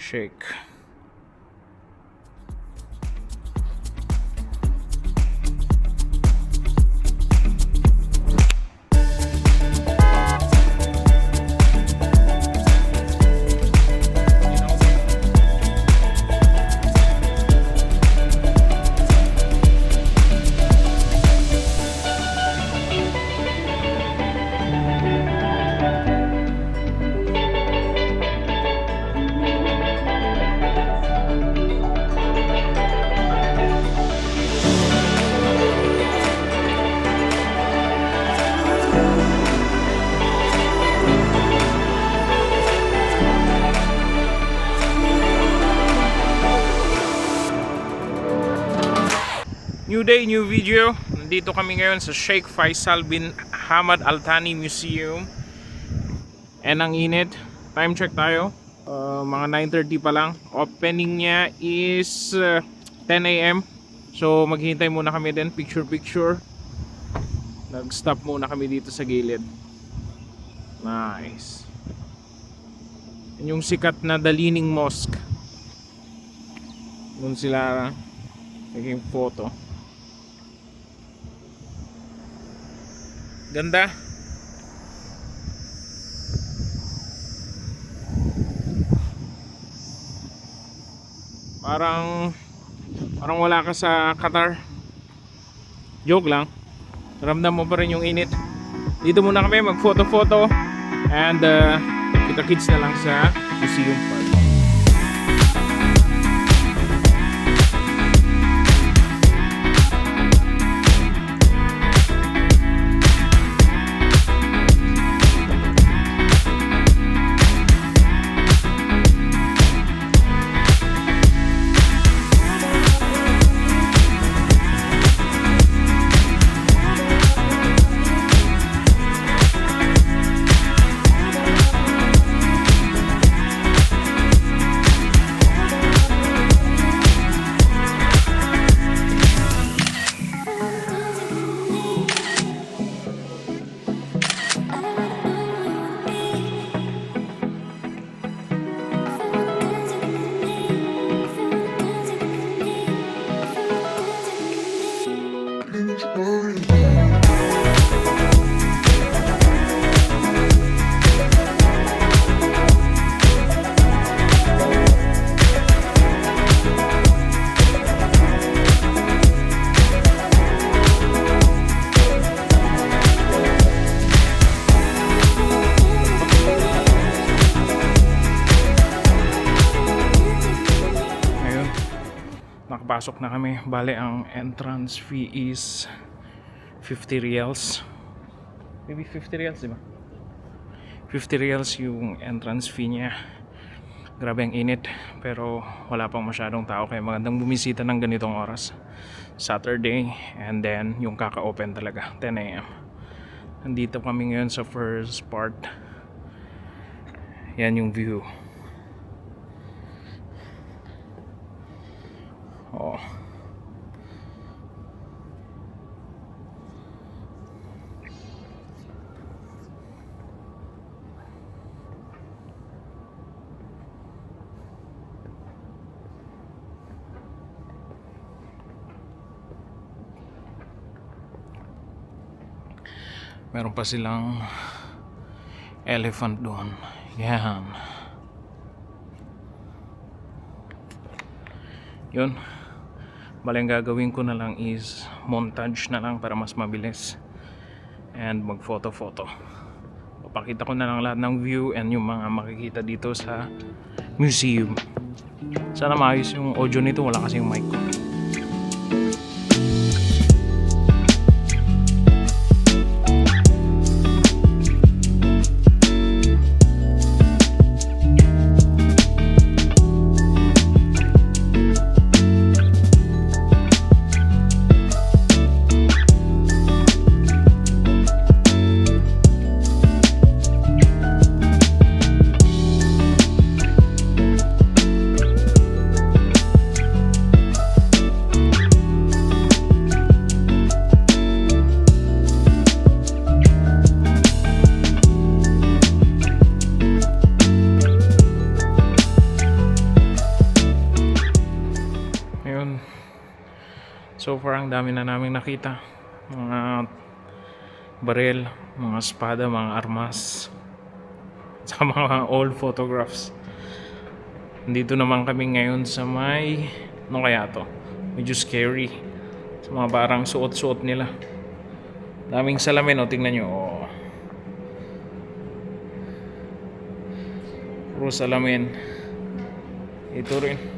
Shake. New day, new video. Nandito kami ngayon sa Sheikh Faisal bin Hamad Al Thani Museum. And ang init. Time check tayo. Mga 9:30 pa lang. Opening niya is 10 AM. So maghihintay muna kami din. Picture. Nag-stop muna kami dito sa gilid. Nice. Yan yung sikat na Dalining Mosque. Doon sila naging photo. Ganda. Parang wala ka sa Qatar. Joke lang. Ramdam mo pa rin yung init. Dito muna kami mag-photo and kita-kits na lang sa museum park. Nakapasok na kami. Bale, ang entrance fee is 50 reals. Maybe 50 reals, diba? 50 reals yung entrance fee niya. Grabe ang init. Pero wala pang masyadong tao. Kaya magandang bumisita ng ganitong oras. Saturday. And then yung kaka-open talaga. 10 AM. Nandito kami ngayon sa first part. Yan yung view. Oh. Meron pa silang elephant doon. Yan. Yun. Bale, ang gagawin ko na lang is montage na lang para mas mabilis and mag photo. Papakita ko na lang lahat ng view and yung mga makikita dito sa museum. Sana maayos yung audio nito, wala kasi yung mic ko. So far ang dami na naming nakita, mga baril, mga espada, mga armas, sa mga old photographs. Dito naman kami ngayon sa may, ano kaya to, medyo scary, sa mga barang suot-suot nila. Daming salamin, o tingnan nyo, oh. Puro salamin. Ito rin.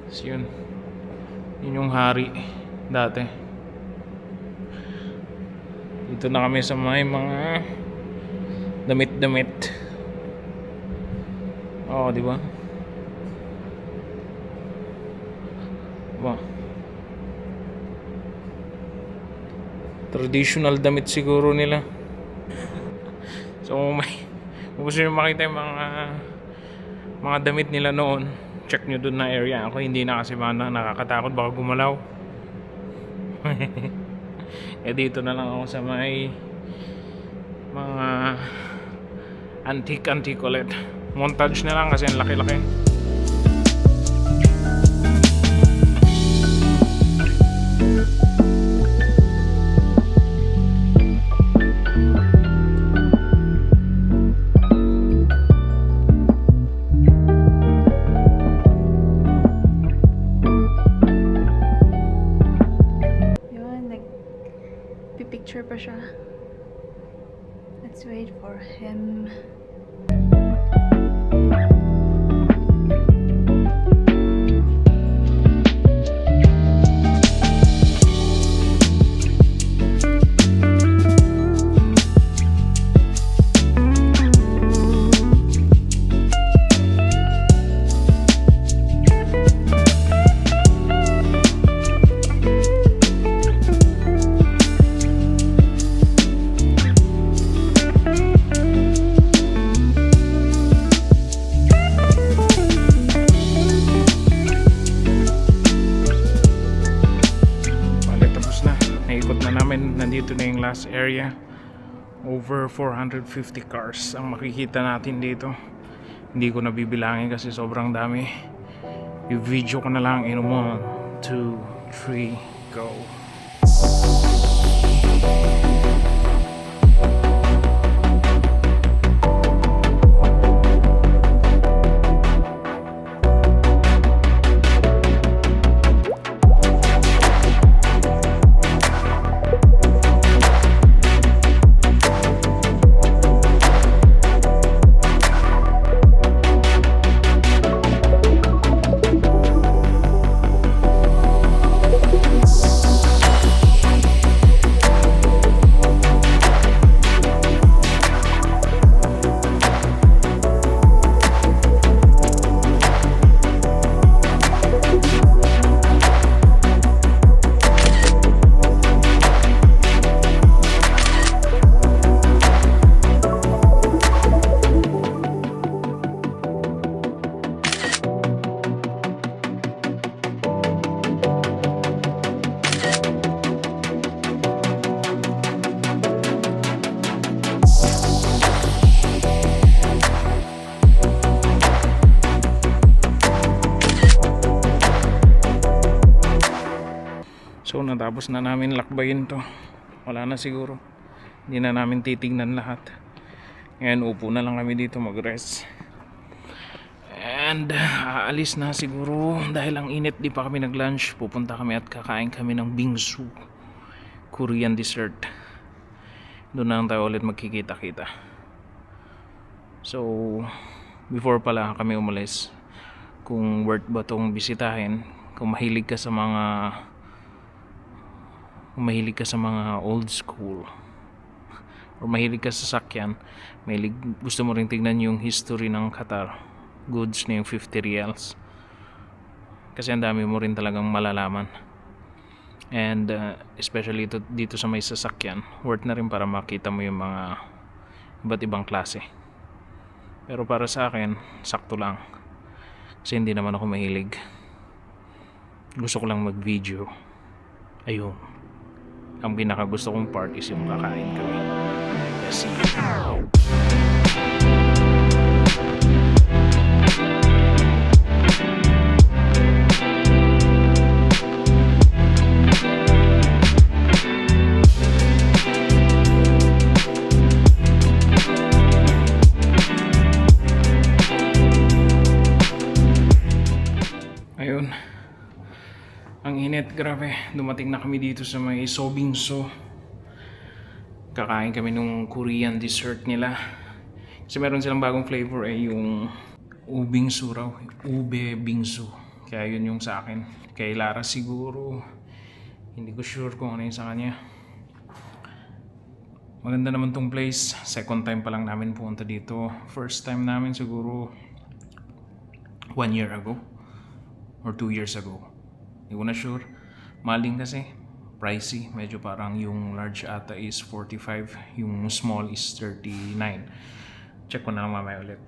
So yun yung hari dati. Dito na kami sa may mga damit-damit. Oo, di ba? Diba? Traditional damit siguro nila. So kung gusto nyo makita yung mga damit nila noon, check nyo dun na area. Ako hindi na kasi nakakatakot, baka gumalaw. Eh dito na lang ako sa may mga antique ulit. Montage na lang kasi ang laki-laki. Picture pa siya. Let's wait for him. Nandito na yung last area. Over 450 cars ang makikita natin dito. Hindi ko nabibilangin kasi sobrang dami. Yung video ko na lang in 1, 2, 3, go. So natapos na namin lakbayin to. Wala na siguro. Hindi na namin titignan lahat. Ngayon upo na lang kami dito mag-rest. And aalis na siguro dahil ang init, di pa kami nag-lunch. Pupunta kami at kakain kami ng bingsu, Korean dessert. Doon na lang tayo ulit magkikita-kita. So before pala kami umalis, kung worth ba tong bisitahin, kung mahilig ka sa mga old school or mahilig ka sa sakyan, gusto mo rin tignan yung history ng Qatar goods na yung 50 reals, kasi ang dami mo rin talagang malalaman. And especially dito sa may sasakyan, worth na rin para makita mo yung mga iba't ibang klase. Pero para sa akin, sakto lang, kasi hindi naman ako mahilig. Gusto ko lang mag-video. Ayun, ang pinakagusto kong part is yung kakain kami. Yes. Alright, grabe. Dumating na kami dito sa may Sobingso. Kakain kami nung Korean dessert nila. Kasi meron silang bagong flavor yung ubingsu raw. Ube bingsu. Kaya yun yung sa akin. Kay Lara siguro. Hindi ko sure kung ano yung sa kanya. Maganda naman tong place. Second time pa lang namin pumunta dito. First time namin siguro 1 year ago. Or 2 years ago. Hindi ko na sure. Mahal din kasi. Pricey. Medyo parang yung large ata is 45. Yung small is 39. Check ko na lang mamaya ulit.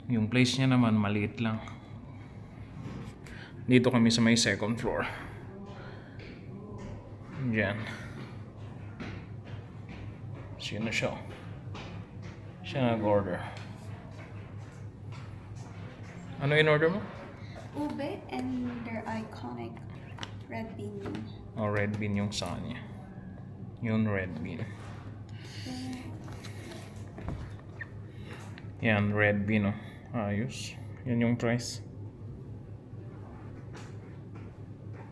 Yung place niya naman maliit lang. Dito kami sa may second floor. Diyan. Sino siya? Siya nag-order. Ano in-order mo? Ube and their iconic red bean. Oh, red bean yung sa kanya. Yung red bean. Yan, red bean oh. Ayos. Yan yung price.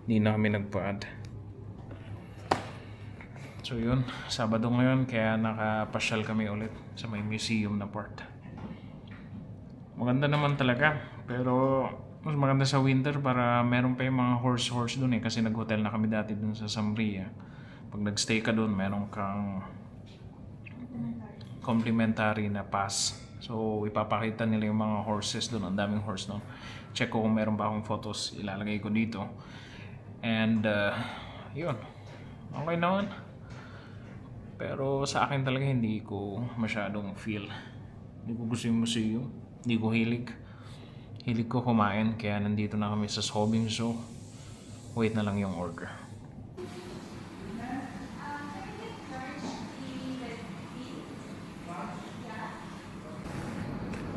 Hindi na kami nagpa-add. So yun, Sabado ngayon kaya nakapasyal kami ulit sa may museum na part. Maganda naman talaga, pero mas maganda sa winter para meron pa yung mga horse doon kasi nag-hotel na kami dati doon sa Samria. Pag nagstay ka doon, meron kang complimentary na pass. So ipapakita nila yung mga horses doon, ang daming horse doon. Check ko kung meron pa akong photos, ilalagay ko dito. And yun, okay naman. Pero sa akin talaga hindi ko masyadong feel. Hindi ko gusto yung museum, hindi ko hilig. Hilig ko kumain, kaya nandito na kami sa Sobingso. Wait na lang yung order.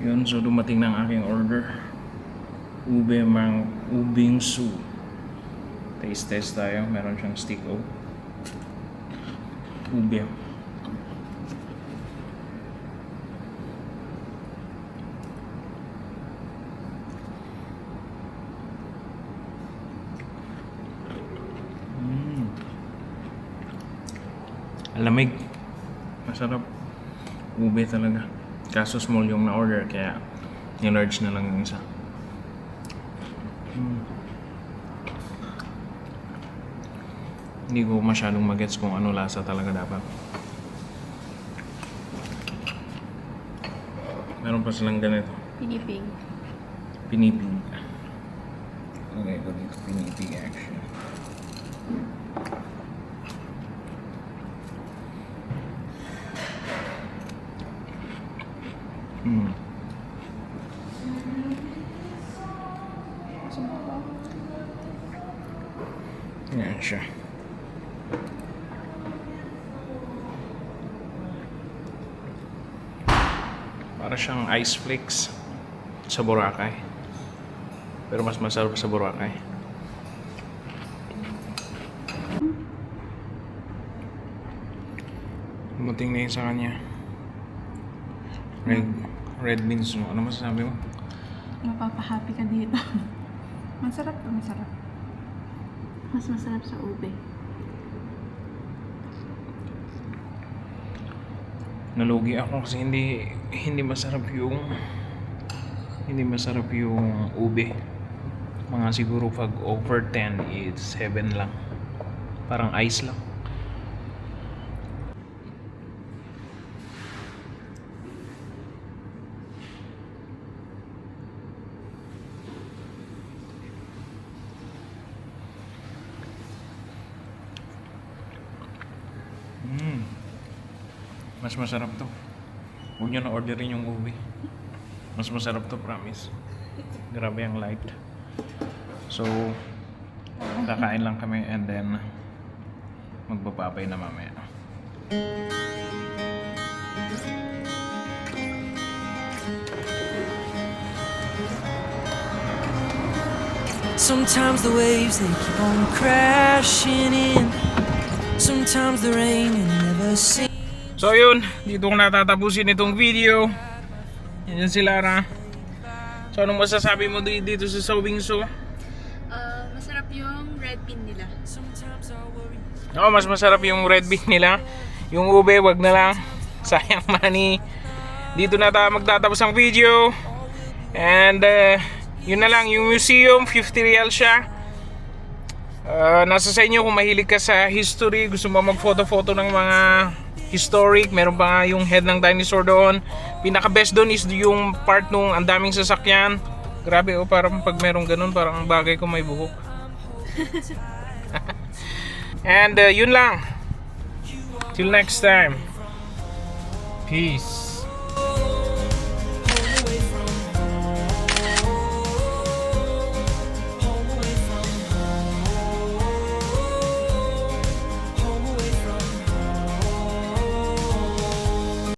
Yun, so dumating na ang aking order. Ubingsu. Taste tayo. Meron siyang stick o. Ube. Alamig. Masarap. Ube talaga. Kaso small yung na-order kaya ni-large na lang yung isa. Hindi ko masyadong magets kung ano lasa talaga dapat. Meron pa silang ganito. Pinipig. Pinipig. Okay, ko dito pinipig action. Yan siya. Para siyang ice flakes sa Boracay. Pero mas masarap sa Boracay. Dumating na yun sa kanya. Red beans. Ano masasabi mo? Mapapahappy ka dito. Masarap to, masarap. Mas masarap sa ube. Nalugi ako kasi hindi masarap yung ube. Mga siguro pag over 10 is 7 lang. Parang ice lang. Mas masarap to. Huwag nyo na orderin yung ube. Mas masarap to, promise. Grabe ang light. So, kakain lang kami and then magpapapay na mamaya. Sometimes the waves they keep on crashing in. Sometimes the rain and never cease. So yun, dito ko natatapusin itong video. Yan si Lara. So anong masasabi mo dito sa Sobingso? Masarap yung red red bean nila. Oo, mas masarap yung red bean nila. Yung ube, wag na lang. Sayang money. Dito na tayo magtatapos ang video. And yun na lang, yung museum, 50 real siya. Nasa sa inyo kung mahilig ka sa history, gusto mo mag-photo-photo ng mga historic, meron pa nga yung head ng dinosaur doon. Pinaka best doon is yung part nung ang daming sasakyan. Grabe, parang pag meron ganun, parang ang bagay ko may buhok. And yun lang. Till next time. Peace.